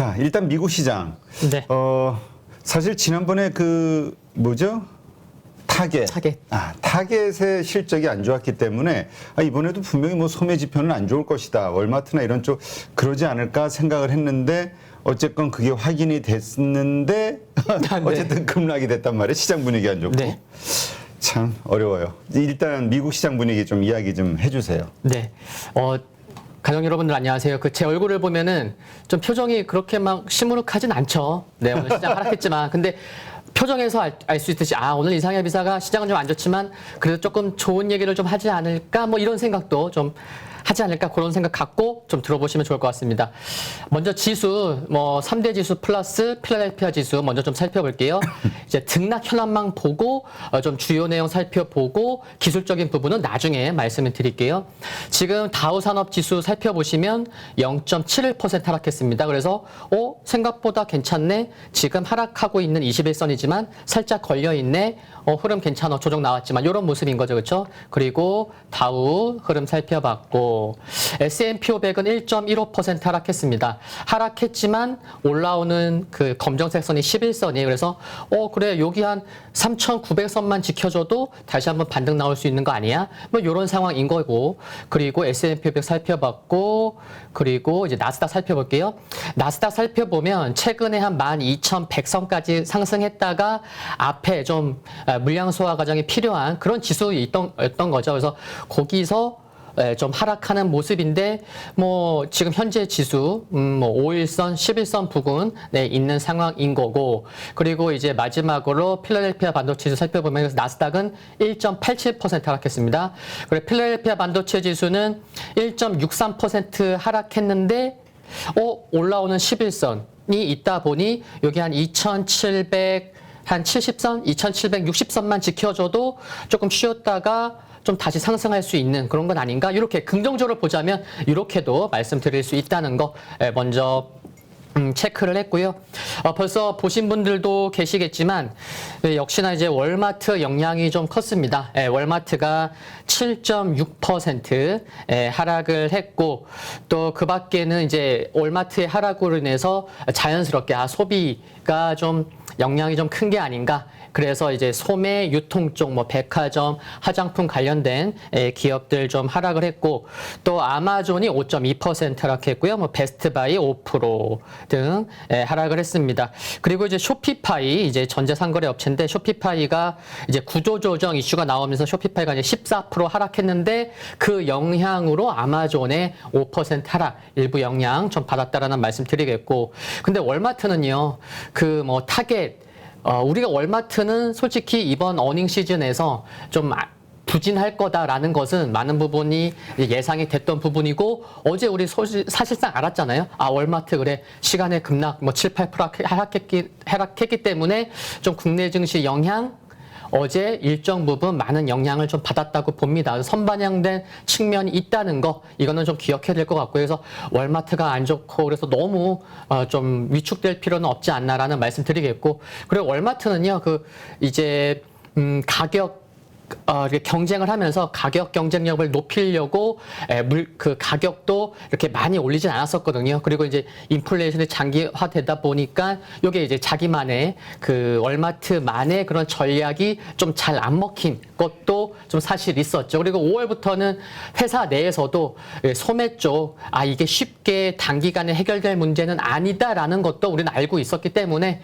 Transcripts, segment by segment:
자, 일단 미국 시장. 네. 사실 지난번에 그 뭐죠? 타겟. 타겟의 실적이 안 좋았기 때문에 이번에도 분명히 뭐 소매 지표는 안 좋을 것이다. 월마트나 이런 쪽 그러지 않을까 생각을 했는데 어쨌건 그게 확인이 됐는데 어쨌든 급락이 됐단 말이에요. 시장 분위기 안 좋고. 네. 참 어려워요. 일단 미국 시장 분위기 좀 이야기 좀 해주세요. 네. 가족 여러분들 안녕하세요. 제 얼굴을 보면은 좀 표정이 그렇게 막 시무룩하진 않죠. 네, 오늘 시장 하락했지만. 근데 표정에서 알 수 있듯이 오늘 이상엽 이사가 시장은 좀 안 좋지만 그래도 조금 좋은 얘기를 좀 하지 않을까 뭐 이런 생각도 좀 하지 않을까 그런 생각 갖고 좀 들어보시면 좋을 것 같습니다. 먼저 지수 3대 지수 플러스 필라델피아 지수 먼저 좀 살펴볼게요. 이제 등락 현황만 보고 좀 주요 내용 살펴보고 기술적인 부분은 나중에 말씀을 드릴게요. 지금 다우 산업 지수 살펴보시면 0.71% 하락했습니다. 그래서 생각보다 괜찮네. 지금 하락하고 있는 21선이지만 살짝 걸려 있네. 흐름 괜찮아. 조정 나왔지만 이런 모습인 거죠. 그렇죠? 그리고 다우 흐름 살펴봤고 S&P 500은 1.15% 하락했습니다. 하락했지만 올라오는 그 검정색 선이 11선이에요. 그래서 그래 여기 한 3,900선만 지켜줘도 다시 한번 반등 나올 수 있는 거 아니야? 뭐 이런 상황인 거고. 그리고 S&P 500 살펴봤고 그리고 이제 나스닥 살펴볼게요. 나스닥 살펴보면 최근에 한 12,100선까지 상승했다가 앞에 좀 물량 소화 과정이 필요한 그런 지수였던 거죠. 그래서 거기서 좀 하락하는 모습인데 지금 현재 지수 5일선, 11선 부근에 있는 상황인 거고 그리고 이제 마지막으로 필라델피아 반도체 지수 살펴보면 나스닥은 1.87% 하락했습니다. 그리고 필라델피아 반도체 지수는 1.63% 하락했는데 올라오는 11선이 있다 보니 여기 한 2,770선, 2,760선만 지켜줘도 조금 쉬었다가 좀 다시 상승할 수 있는 그런 건 아닌가? 이렇게 긍정적으로 보자면 이렇게도 말씀드릴 수 있다는 거 먼저 체크를 했고요. 벌써 보신 분들도 계시겠지만 역시나 이제 월마트 영향이 좀 컸습니다. 월마트가 7.6% 하락을 했고 또 그 밖에는 이제 월마트의 하락으로 인해서 자연스럽게 소비가 좀 영향이 좀 큰 게 아닌가. 그래서 이제 소매, 유통 쪽, 백화점, 화장품 관련된 기업들 좀 하락을 했고, 또 아마존이 5.2% 하락했고요. 베스트바이 5% 등 하락을 했습니다. 그리고 이제 쇼피파이, 이제 전자상거래 업체인데 쇼피파이가 이제 구조조정 이슈가 나오면서 쇼피파이가 이제 14% 하락했는데 그 영향으로 아마존의 5% 하락, 일부 영향 좀 받았다라는 말씀 드리겠고, 근데 월마트는요, 타겟, 우리가 월마트는 솔직히 이번 어닝 시즌에서 좀 부진할 거다라는 것은 많은 부분이 예상이 됐던 부분이고 어제 우리 사실상 알았잖아요. 월마트 그래 시간의 급락 7, 8% 하락했기 때문에 좀 국내 증시 영향 어제 일정 부분 많은 영향을 좀 받았다고 봅니다. 선반영된 측면이 있다는 거 이거는 좀 기억해야 될 것 같고요. 그래서 월마트가 안 좋고 그래서 너무 좀 위축될 필요는 없지 않나라는 말씀 드리겠고 그리고 월마트는요 이제 가격 이렇게 경쟁을 하면서 가격 경쟁력을 높이려고 그 가격도 이렇게 많이 올리진 않았었거든요. 그리고 이제 인플레이션이 장기화되다 보니까 이게 이제 자기만의 그 월마트만의 그런 전략이 좀 잘 안 먹힌 것도 좀 사실 있었죠. 그리고 5월부터는 회사 내에서도 소매 쪽 이게 쉽게 단기간에 해결될 문제는 아니다라는 것도 우리는 알고 있었기 때문에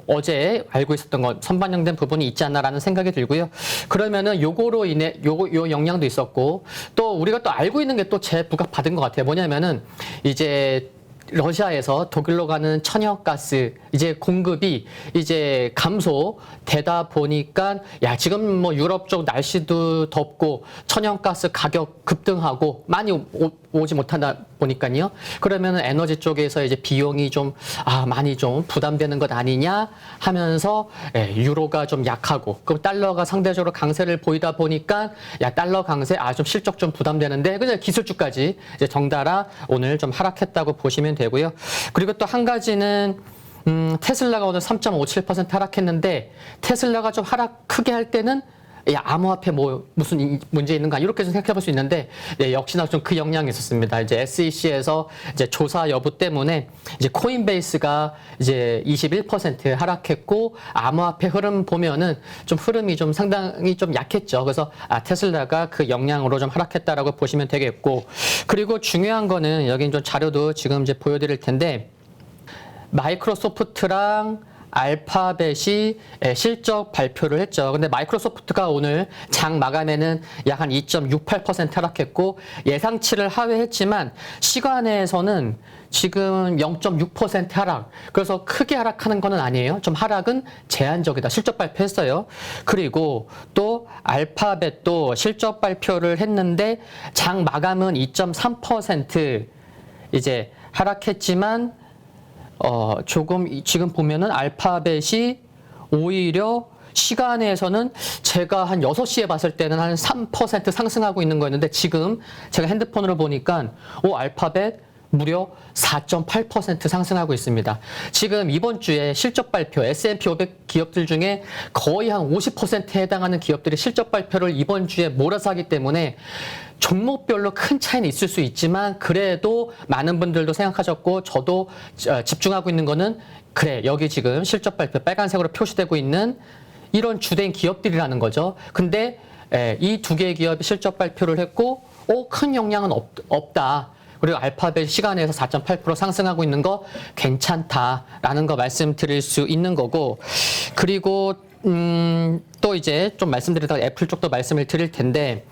어제 알고 있었던 것 선반영된 부분이 있지 않나라는 생각이 들고요. 그러면은 요거로 인해 요 영향도 있었고 또 우리가 또 알고 있는 게 또 재부각 받은 것 같아요. 뭐냐면은 이제 러시아에서 독일로 가는 천연가스 이제 공급이 이제 감소되다 보니까 지금 유럽 쪽 날씨도 덥고 천연가스 가격 급등하고 많이 오지 못하다 보니까요. 그러면 에너지 쪽에서 이제 비용이 좀 많이 좀 부담되는 것 아니냐 하면서 유로가 좀 약하고 그럼 달러가 상대적으로 강세를 보이다 보니까 달러 강세 좀 실적 좀 부담되는데 그냥 기술주까지 이제 덩달아 오늘 좀 하락했다고 보시면 되고요. 그리고 또 한 가지는 테슬라가 오늘 3.57% 하락했는데 테슬라가 좀 하락 크게 할 때는 야, 암호화폐 뭐 무슨 문제 있는가 이렇게 좀 생각해 볼 수 있는데 예, 역시나 좀 그 영향이 있었습니다. 이제 SEC에서 이제 조사 여부 때문에 이제 코인베이스가 이제 21% 하락했고 암호화폐 흐름 보면은 좀 흐름이 좀 상당히 좀 약했죠. 그래서 테슬라가 그 영향으로 좀 하락했다라고 보시면 되겠고, 그리고 중요한 거는 여기 좀 자료도 지금 이제 보여드릴 텐데 마이크로소프트랑 알파벳이 실적 발표를 했죠. 근데 마이크로소프트가 오늘 장 마감에는 약 한 2.68% 하락했고 예상치를 하회했지만 시간에서는 지금 0.6% 하락. 그래서 크게 하락하는 건 아니에요. 좀 하락은 제한적이다. 실적 발표했어요. 그리고 또 알파벳도 실적 발표를 했는데 장 마감은 2.3% 이제 하락했지만 조금 지금 보면은 알파벳이 오히려 시간에서는 제가 한 6시에 봤을 때는 한 3% 상승하고 있는 거였는데 지금 제가 핸드폰으로 보니까 알파벳 무려 4.8% 상승하고 있습니다. 지금 이번 주에 실적 발표 S&P 500 기업들 중에 거의 한 50%에 해당하는 기업들이 실적 발표를 이번 주에 몰아서 하기 때문에 종목별로 큰 차이는 있을 수 있지만 그래도 많은 분들도 생각하셨고 저도 집중하고 있는 거는 그래 여기 지금 실적 발표 빨간색으로 표시되고 있는 이런 주된 기업들이라는 거죠. 근데 이 두 개의 기업이 실적 발표를 했고 큰 영향은 없다. 그리고 알파벳 시간에서 4.8% 상승하고 있는 거 괜찮다라는 거 말씀드릴 수 있는 거고, 그리고 또 이제 좀 말씀드리다가 애플 쪽도 말씀을 드릴 텐데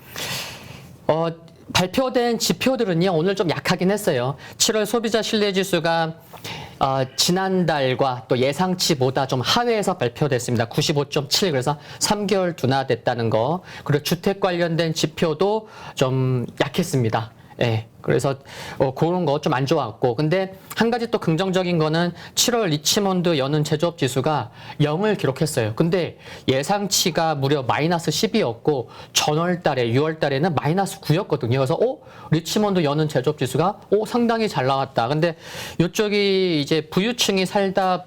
발표된 지표들은요 오늘 좀 약하긴 했어요. 7월 소비자 신뢰지수가 지난달과 또 예상치보다 좀 하회해서 발표됐습니다. 95.7, 그래서 3개월 둔화됐다는 거. 그리고 주택 관련된 지표도 좀 약했습니다. 예. 그래서 그런 거 좀 안 좋았고, 근데 한 가지 또 긍정적인 거는 7월 리치몬드 여는 제조업 지수가 0을 기록했어요. 근데 예상치가 무려 마이너스 10이었고 전월 달에 6월 달에는 마이너스 9였거든요. 그래서 리치몬드 여는 제조업 지수가 상당히 잘 나왔다. 근데 이쪽이 이제 부유층이 살다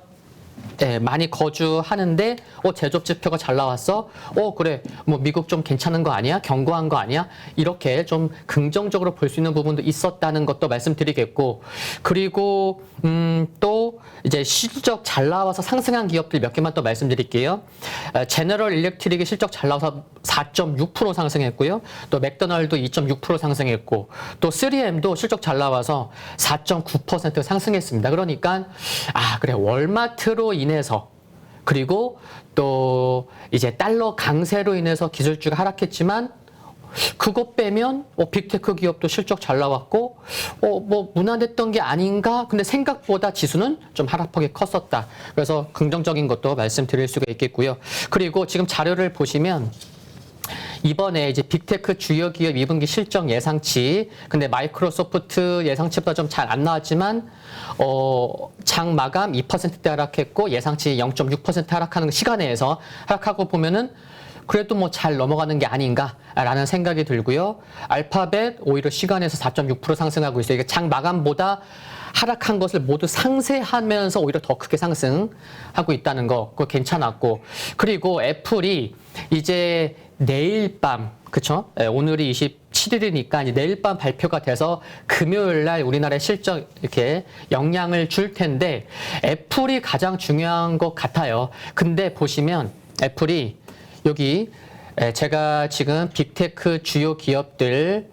많이 거주하는데 제조업 지표가 잘 나왔어? 그래 뭐 미국 좀 괜찮은 거 아니야? 견고한 거 아니야? 이렇게 좀 긍정적으로 볼 수 있는 부분도 있었다는 것도 말씀드리겠고, 그리고 또 이제 실적 잘 나와서 상승한 기업들 몇 개만 또 말씀드릴게요. 제너럴 일렉트릭이 실적 잘 나와서 4.6% 상승했고요. 또 맥도날드 2.6% 상승했고, 또 3M도 실적 잘 나와서 4.9% 상승했습니다. 그러니까 그래 월마트로 인해서, 그리고 또 이제 달러 강세로 인해서 기술주가 하락했지만 그것 빼면 빅테크 기업도 실적 잘 나왔고 뭐 무난했던 게 아닌가. 근데 생각보다 지수는 좀 하락폭이 컸었다. 그래서 긍정적인 것도 말씀드릴 수가 있겠고요. 그리고 지금 자료를 보시면 이번에 이제 빅테크 주요 기업 2분기 실적 예상치, 근데 마이크로소프트 예상치보다 좀 잘 안 나왔지만 장 마감 2%대 하락했고 예상치 0.6% 하락하는 시간에서 하락하고 보면은 그래도 뭐 잘 넘어가는 게 아닌가라는 생각이 들고요. 알파벳 오히려 시간에서 4.6% 상승하고 있어요. 이게 장 마감보다 하락한 것을 모두 상쇄하면서 오히려 더 크게 상승하고 있다는 거, 그거 괜찮았고, 그리고 애플이 이제 내일 밤, 그쵸? 오늘이 27일이니까 이제 내일 밤 발표가 돼서 금요일 날 우리나라의 실적 이렇게 영향을 줄 텐데 애플이 가장 중요한 것 같아요. 근데 보시면 애플이 여기 제가 지금 빅테크 주요 기업들의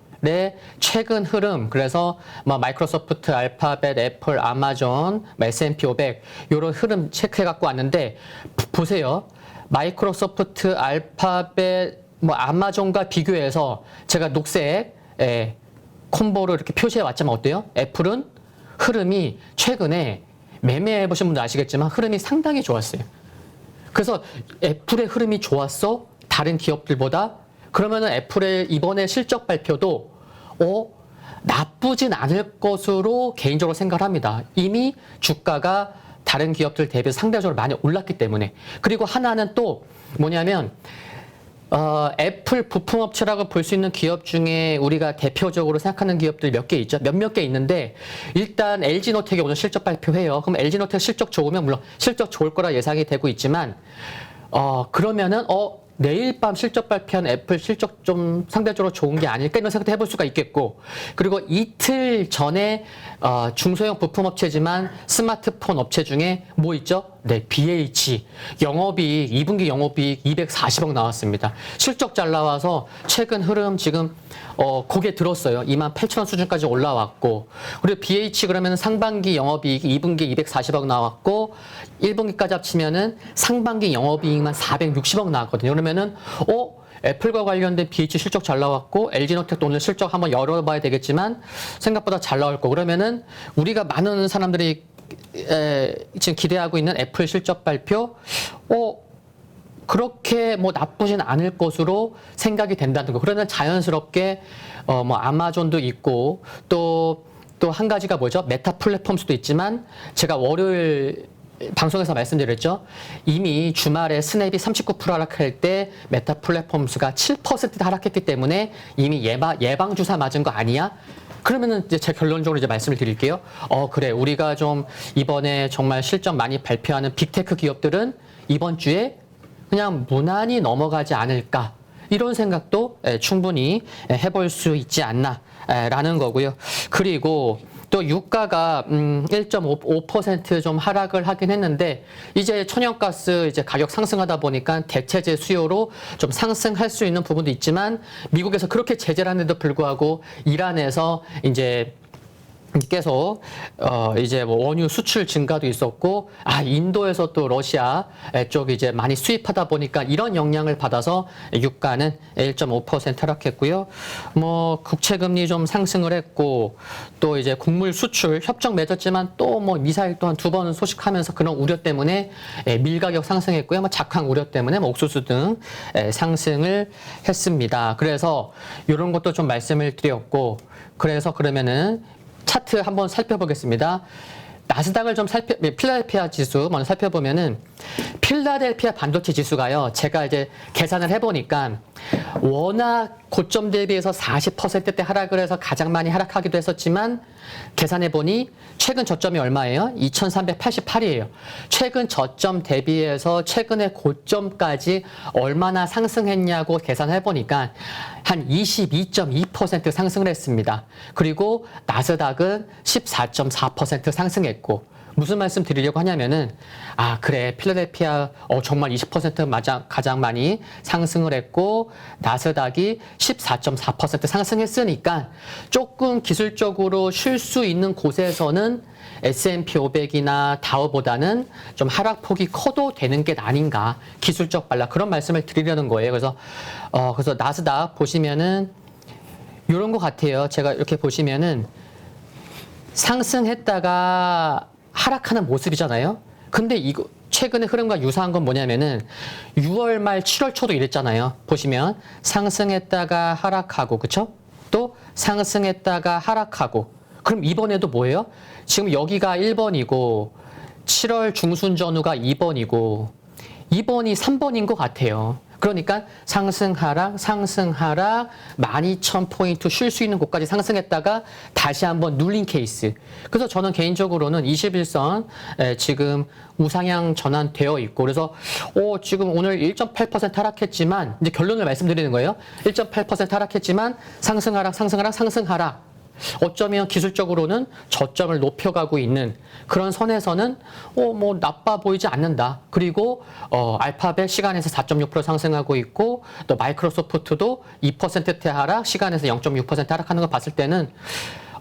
최근 흐름, 그래서 뭐 마이크로소프트, 알파벳, 애플, 아마존, S&P 500 이런 흐름 체크해 갖고 왔는데 보세요. 마이크로소프트, 알파벳, 뭐 아마존과 비교해서 제가 녹색 콤보로 이렇게 표시해 왔지만 어때요? 애플은 흐름이 최근에 매매해 보신 분들 아시겠지만 흐름이 상당히 좋았어요. 그래서 애플의 흐름이 좋았어? 다른 기업들보다? 그러면은 애플의 이번에 실적 발표도 나쁘진 않을 것으로 개인적으로 생각을 합니다. 이미 주가가 다른 기업들 대비해서 상대적으로 많이 올랐기 때문에. 그리고 하나는 또 뭐냐면 애플 부품업체라고 볼 수 있는 기업 중에 우리가 대표적으로 생각하는 기업들 몇 개 있죠. 몇몇 개 있는데 일단 LG노텍이 오늘 실적 발표해요. 그럼 LG노텍 실적 좋으면 물론 실적 좋을 거라 예상이 되고 있지만 그러면은 내일 밤 실적 발표한 애플 실적 좀 상대적으로 좋은 게 아닐까 이런 생각도 해볼 수가 있겠고, 그리고 이틀 전에 중소형 부품 업체지만 스마트폰 업체 중에 뭐 있죠? 네, BH 영업이익 2분기 영업이익 240억 나왔습니다. 실적 잘 나와서 최근 흐름 지금 고개 들었어요. 28,000원 수준까지 올라왔고, 그리고 BH 그러면 상반기 영업이익 2분기 240억 나왔고 1분기까지 합치면은 상반기 영업이익만 460억 나왔거든요. 그러면은 애플과 관련된 BH 실적 잘 나왔고 LG노텍도 오늘 실적 한번 열어봐야 되겠지만 생각보다 잘 나올 거. 그러면은 우리가 많은 사람들이 지금 기대하고 있는 애플 실적 발표 그렇게 뭐 나쁘진 않을 것으로 생각이 된다는 거. 그러면 자연스럽게 뭐 아마존도 있고 또 한 가지가 뭐죠? 메타 플랫폼스도 있지만 제가 월요일 방송에서 말씀드렸죠. 이미 주말에 스냅이 39% 하락할 때 메타 플랫폼스가 7% 하락했기 때문에 이미 예방 주사 맞은 거 아니야? 그러면은 이제 제 결론적으로 이제 말씀을 드릴게요. 그래. 우리가 좀 이번에 정말 실적 많이 발표하는 빅테크 기업들은 이번 주에 그냥 무난히 넘어가지 않을까. 이런 생각도 충분히 해볼 수 있지 않나라는 거고요. 그리고 또 유가가 1.5% 좀 하락을 하긴 했는데 이제 천연가스 이제 가격 상승하다 보니까 대체재 수요로 좀 상승할 수 있는 부분도 있지만 미국에서 그렇게 제재를 하는데도 불구하고 이란에서 이제 계속 이제 뭐 원유 수출 증가도 있었고 인도에서 또 러시아 쪽 이제 많이 수입하다 보니까 이런 영향을 받아서 유가는 1.5% 하락했고요. 뭐 국채 금리 좀 상승을 했고 또 이제 곡물 수출 협정 맺었지만 또 뭐 미사일 또한 2번 소식하면서 그런 우려 때문에 밀 가격 상승했고요. 뭐 작황 우려 때문에 뭐 옥수수 등 상승을 했습니다. 그래서 이런 것도 좀 말씀을 드렸고, 그래서 그러면은 차트 한번 살펴보겠습니다. 나스닥을 좀 필라델피아 지수 먼저 살펴보면은 필라델피아 반도체 지수가요. 제가 이제 계산을 해보니까 워낙 고점 대비해서 40%대 하락을 해서 가장 많이 하락하기도 했었지만 계산해보니 최근 저점이 얼마예요? 2388이에요. 최근 저점 대비해서 최근의 고점까지 얼마나 상승했냐고 계산해보니까 한 22.2% 상승을 했습니다. 그리고 나스닥은 14.4% 상승했고, 무슨 말씀 드리려고 하냐면은 그래 필라델피아 정말 20% 가장 많이 상승을 했고 나스닥이 14.4% 상승했으니까 조금 기술적으로 쉴 수 있는 곳에서는 S&P 500이나 다우보다는 좀 하락폭이 커도 되는 게 아닌가, 기술적 반락, 그런 말씀을 드리려는 거예요. 그래서 나스닥 보시면은 이런 것 같아요. 제가 이렇게 보시면은 상승했다가 하락하는 모습이잖아요. 근데 이거 최근의 흐름과 유사한 건 뭐냐면은 6월 말 7월 초도 이랬잖아요. 보시면 상승했다가 하락하고, 그쵸? 또 상승했다가 하락하고. 그럼 이번에도 뭐예요? 지금 여기가 1번이고 7월 중순 전후가 2번이고 2번이 3번인 것 같아요. 그러니까 상승 하락 12,000포인트 쉴 수 있는 곳까지 상승했다가 다시 한번 눌린 케이스. 그래서 저는 개인적으로는 21선 지금 우상향 전환되어 있고, 그래서 지금 오늘 1.8% 하락했지만 이제 결론을 말씀드리는 거예요. 1.8% 하락했지만 상승 하락 어쩌면 기술적으로는 저점을 높여가고 있는 그런 선에서는 뭐 나빠 보이지 않는다. 그리고 알파벳 시간에서 4.6% 상승하고 있고 또 마이크로소프트도 2%대 하락, 시간에서 0.6% 하락하는 거 봤을 때는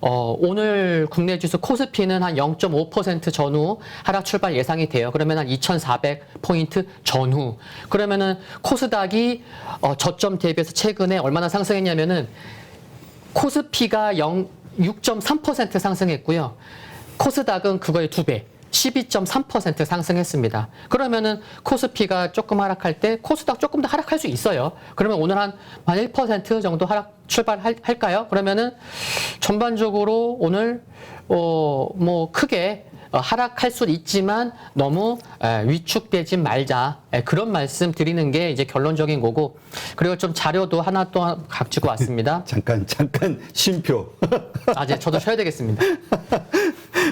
오늘 국내 지수 코스피는 한 0.5% 전후 하락 출발 예상이 돼요. 그러면 한 2,400포인트 전후. 그러면은 코스닥이 저점 대비해서 최근에 얼마나 상승했냐면은 코스피가 6.3% 상승했고요. 코스닥은 그거의 2배, 12.3% 상승했습니다. 그러면은 코스피가 조금 하락할 때 코스닥 조금 더 하락할 수 있어요. 그러면 오늘 한 1% 정도 하락 출발할까요? 그러면은 전반적으로 오늘 뭐 크게 하락할 수는 있지만 너무 위축되지 말자, 그런 말씀 드리는 게 이제 결론적인 거고, 그리고 좀 자료도 하나 또 가지고 왔습니다. 잠깐 쉼표. 이제 저도 쉬어야 되겠습니다.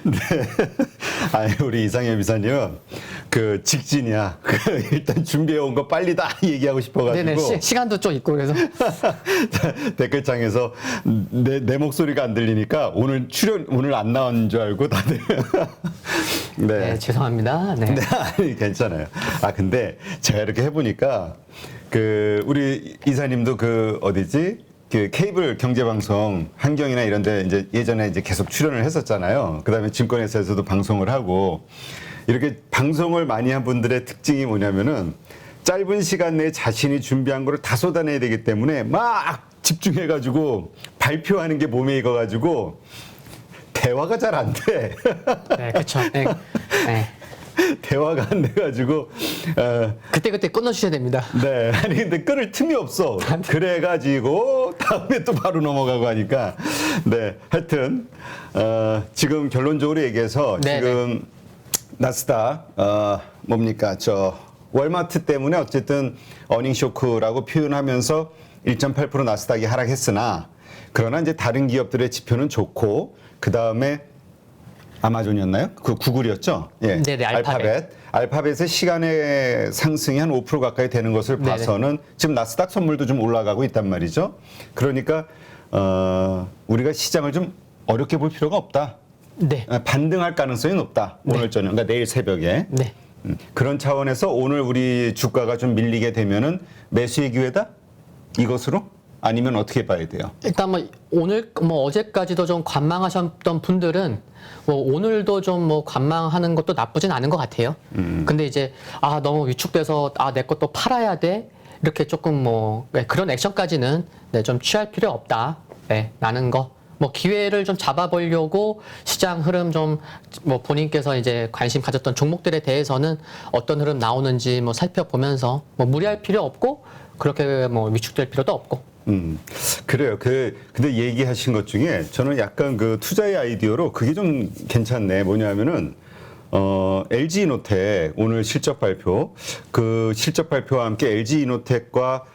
네. 아니, 우리 이상엽 이사님은 그 직진이야. 일단 준비해온 거 빨리 다 얘기하고 싶어가지고. 네네. 시간도 좀 있고 그래서. 댓글창에서 내 목소리가 안 들리니까 오늘 안 나온 줄 알고 다들. 네. 네, 죄송합니다. 네. 네, 아니, 괜찮아요. 아, 근데 제가 이렇게 해보니까 우리 이사님도 어디지? 케이블 경제방송 한경이나 이런 데 이제 예전에 이제 계속 출연을 했었잖아요. 그 다음에 증권회사에서도 방송을 하고 이렇게 방송을 많이 한 분들의 특징이 뭐냐면은 짧은 시간 내에 자신이 준비한 거를 다 쏟아내야 되기 때문에 막 집중해가지고 발표하는 게 몸에 익어가지고 대화가 잘 안 돼. 네, 그렇죠. 네. 네. 대화가 안 돼가지고 그때 끊어주셔야 됩니다. 네, 아니 근데 끊을 틈이 없어. 그래가지고 다음에 또 바로 넘어가고 하니까 네, 하여튼 지금 결론적으로 얘기해서 네네. 지금 나스닥 뭡니까 월마트 때문에 어쨌든 어닝 쇼크라고 표현하면서 1.8% 나스닥이 하락했으나 그러나 이제 다른 기업들의 지표는 좋고 그 다음에 아마존이었나요? 구글이었죠? 예. 네네, 알파벳. 알파벳의 시간의 상승이 한 5% 가까이 되는 것을 네네. 봐서는 지금 나스닥 선물도 좀 올라가고 있단 말이죠. 그러니까 우리가 시장을 좀 어렵게 볼 필요가 없다. 네. 반등할 가능성이 높다. 네. 오늘 저녁, 그러니까 내일 새벽에. 네. 그런 차원에서 오늘 우리 주가가 좀 밀리게 되면은 매수의 기회다? 이것으로? 아니면 어떻게 봐야 돼요? 일단 오늘 어제까지도 좀 관망하셨던 분들은 오늘도 좀 관망하는 것도 나쁘진 않은 것 같아요. 근데 이제 너무 위축돼서 내 것도 팔아야 돼 이렇게 조금 그런 액션까지는 좀 취할 필요 없다. 네, 라는 거. 기회를 좀 잡아보려고 시장 흐름 좀 본인께서 이제 관심 가졌던 종목들에 대해서는 어떤 흐름 나오는지 살펴보면서 무리할 필요 없고 그렇게 위축될 필요도 없고. 그래요. 근데 얘기하신 것 중에 저는 약간 투자의 아이디어로 그게 좀 괜찮네. 뭐냐면은, LG 이노텍 오늘 실적 발표, 그 실적 발표와 함께 LG 이노텍과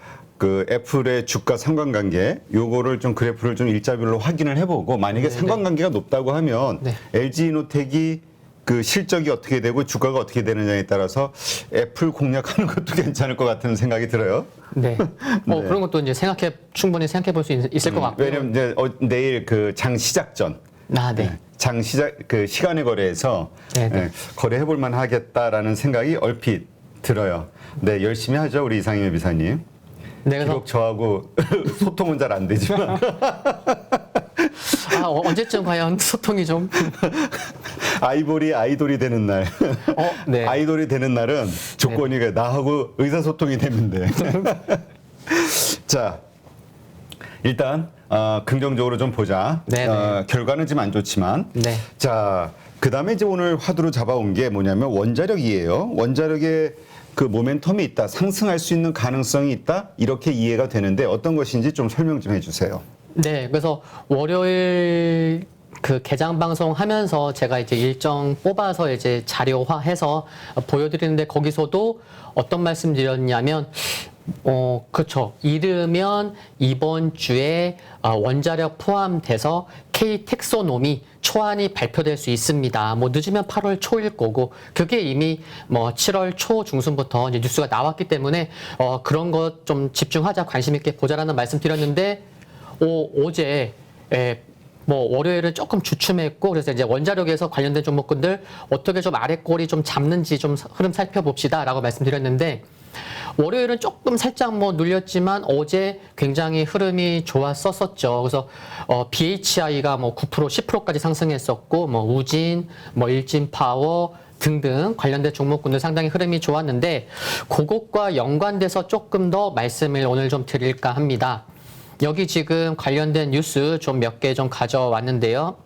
애플의 주가 상관관계, 요거를 좀 그래프를 좀 일자별로 확인을 해보고 만약에 상관관계가 높다고 하면 LG 이노텍이 실적이 어떻게 되고 주가가 어떻게 되느냐에 따라서 애플 공략하는 것도 괜찮을 것 같은 생각이 들어요. 네. 그런 것도 이제 충분히 생각해 볼 수 있을 것 같고요. 왜냐면 이제 내일 장 시작 전. 네. 장 시작, 시간의 거래에서 거래해 볼 만 하겠다라는 생각이 얼핏 들어요. 네, 열심히 하죠. 우리 이상엽 이사님. 네, 비록 저하고 소통은 잘 안 되지만. 언제쯤 과연 소통이 좀. 아이돌이 되는 날. 네. 아이돌이 되는 날은 조건이 나하고 의사소통이 되면 돼. 자, 일단 긍정적으로 좀 보자. 결과는 지금 안 좋지만. 네. 자, 그다음에 이제 오늘 화두로 잡아온 게 뭐냐면 원자력이에요. 원자력에 모멘텀이 있다, 상승할 수 있는 가능성이 있다, 이렇게 이해가 되는데 어떤 것인지 좀 설명 좀 해주세요. 네, 그래서 월요일 개장 방송 하면서 제가 이제 일정 뽑아서 이제 자료화해서 보여드리는데 거기서도 어떤 말씀 드렸냐면, 그렇죠. 이르면 이번 주에 원자력 포함돼서 K 텍소노미 초안이 발표될 수 있습니다. 늦으면 8월 초일 거고, 그게 이미 7월 초 중순부터 이제 뉴스가 나왔기 때문에 그런 것 좀 집중하자, 관심 있게 보자라는 말씀 드렸는데, 어제 월요일은 조금 주춤했고, 그래서 이제 원자력에서 관련된 종목군들 어떻게 좀 아래 꼬리 좀 잡는지 좀 흐름 살펴봅시다라고 말씀드렸는데, 월요일은 조금 살짝 눌렸지만 어제 굉장히 흐름이 좋았었죠. 그래서 BHI가 9%, 10%까지 상승했었고, 우진, 일진파워 등등 관련된 종목군들 상당히 흐름이 좋았는데, 그것과 연관돼서 조금 더 말씀을 오늘 좀 드릴까 합니다. 여기 지금 관련된 뉴스 좀 몇 개 좀 가져왔는데요.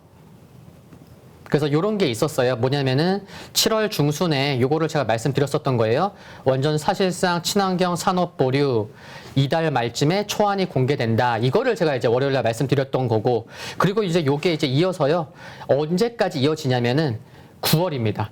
그래서 요런 게 있었어요. 뭐냐면은 7월 중순에 요거를 제가 말씀드렸었던 거예요. 원전 사실상 친환경 산업 보류 이달 말쯤에 초안이 공개된다. 이거를 제가 이제 월요일 날 말씀드렸던 거고, 그리고 이제 요게 이제 이어서요. 언제까지 이어지냐면은 9월입니다.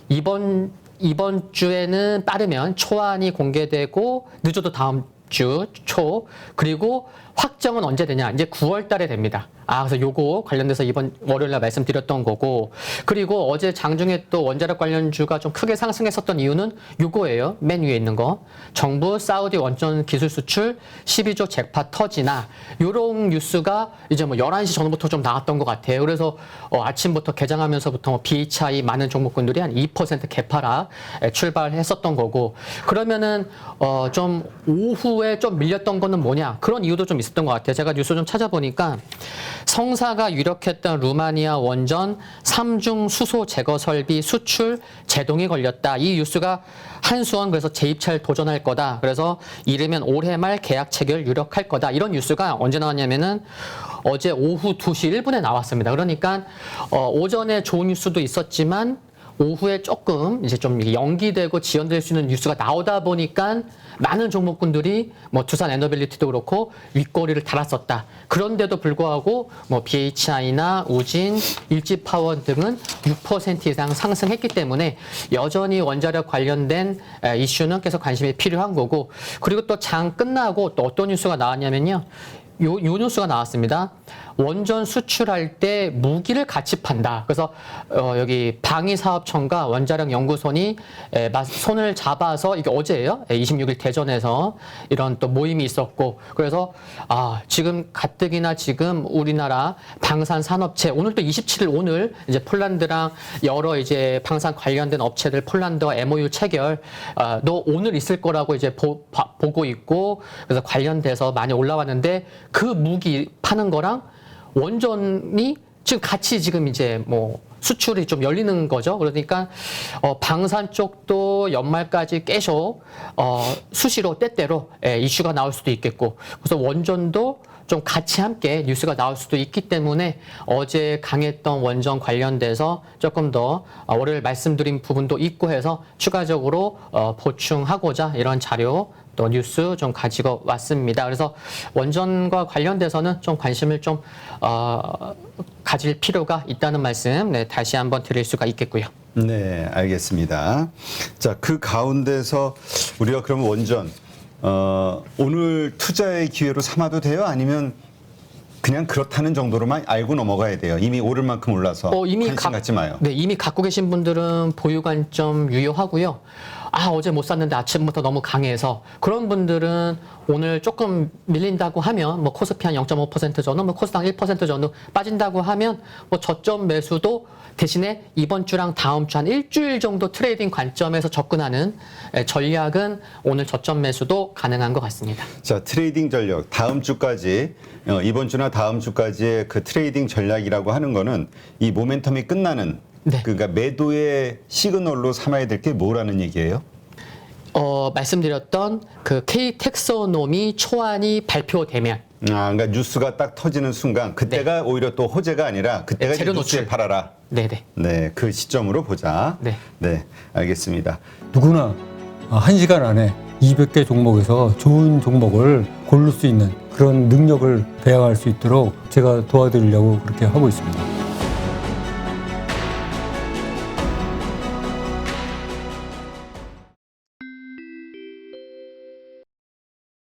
이번 주에는 빠르면 초안이 공개되고, 늦어도 다음 주 초, 그리고 확정은 언제 되냐? 이제 9월 달에 됩니다. 그래서 요거 관련돼서 이번 월요일날 말씀드렸던 거고, 그리고 어제 장중에 또 원자력 관련주가 좀 크게 상승했었던 이유는 요거예요. 맨 위에 있는 거. 정부 사우디 원전 기술 수출 12조 잭팟 터지나, 요런 뉴스가 이제 뭐 11시 전부터 좀 나왔던 것 같아요. 그래서 아침부터 개장하면서부터 뭐 BHI 많은 종목군들이 한 2% 개파락 출발했었던 거고, 그러면은 좀 오후에 좀 밀렸던 거는 뭐냐? 그런 이유도 좀 있었던 것 같아요. 제가 뉴스 좀 찾아보니까 성사가 유력했던 루마니아 원전 3중 수소 제거 설비 수출 제동이 걸렸다. 이 뉴스가 한수원 그래서 재입찰 도전할 거다. 그래서 이르면 올해 말 계약 체결 유력할 거다. 이런 뉴스가 언제 나왔냐면은 어제 오후 2시 1분에 나왔습니다. 그러니까 오전에 좋은 뉴스도 있었지만 오후에 조금 이제 좀 연기되고 지연될 수 있는 뉴스가 나오다 보니까 많은 종목군들이 뭐 두산 에너빌리티도 그렇고 윗꼬리를 달았었다. 그런데도 불구하고 뭐 BHI나 우진, 일지파원 등은 6% 이상 상승했기 때문에 여전히 원자력 관련된 이슈는 계속 관심이 필요한 거고, 그리고 또 장 끝나고 또 어떤 뉴스가 나왔냐면요. 요 뉴스가 나왔습니다. 원전 수출할 때 무기를 같이 판다. 그래서 여기 방위사업청과 원자력 연구소니 손을 잡아서, 이게 어제예요. 26일 대전에서 이런 또 모임이 있었고, 그래서 지금 가뜩이나 지금 우리나라 방산 산업체, 오늘 또 27일 오늘 이제 폴란드랑 여러 이제 방산 관련된 업체들 폴란드와 MOU 체결 너 오늘 있을 거라고 이제 보고 있고, 그래서 관련돼서 많이 올라왔는데 그 무기 파는 거랑 원전이 지금 같이 지금 이제 뭐 수출이 좀 열리는 거죠. 그러니까 방산 쪽도 연말까지 계속 수시로 때때로 이슈가 나올 수도 있겠고, 그래서 원전도 좀 같이 함께 뉴스가 나올 수도 있기 때문에 어제 강했던 원전 관련돼서 조금 더 월요일 말씀드린 부분도 있고 해서 추가적으로 보충하고자 이런 자료 또 뉴스 좀 가지고 왔습니다. 그래서 원전과 관련돼서는 좀 관심을 좀 가질 필요가 있다는 말씀 다시 한번 드릴 수가 있겠고요. 네, 알겠습니다. 자, 그 가운데서 우리가 그러면 원전 오늘 투자의 기회로 삼아도 돼요? 아니면 그냥 그렇다는 정도로만 알고 넘어가야 돼요? 이미 오를 만큼 올라서 관심 갖지 마요. 네, 이미 갖고 계신 분들은 보유 관점 유효하고요. 어제 못 샀는데 아침부터 너무 강해서 그런 분들은 오늘 조금 밀린다고 하면 뭐 코스피 한 0.5% 정도, 뭐 코스닥 1% 정도 빠진다고 하면 뭐 저점 매수도 대신에 이번 주랑 다음 주 한 일주일 정도 트레이딩 관점에서 접근하는 전략은 오늘 저점 매수도 가능한 것 같습니다. 자, 트레이딩 전략 다음 주까지 이번 주나 다음 주까지의 그 트레이딩 전략이라고 하는 거는 이 모멘텀이 끝나는 네. 그러니까 매도의 시그널로 삼아야 될 게 뭐라는 얘기예요? 말씀드렸던 그 K-텍소노미 초안이 발표되면, 그러니까 뉴스가 딱 터지는 순간 그때가 오히려 또 호재가 아니라 그때가 재료 뉴스에 노출. 팔아라. 네네. 네, 그 시점으로 보자. 네. 네, 알겠습니다. 누구나 1시간 안에 200개 종목에서 좋은 종목을 고를 수 있는 그런 능력을 배양할 수 있도록 제가 도와드리려고 그렇게 하고 있습니다.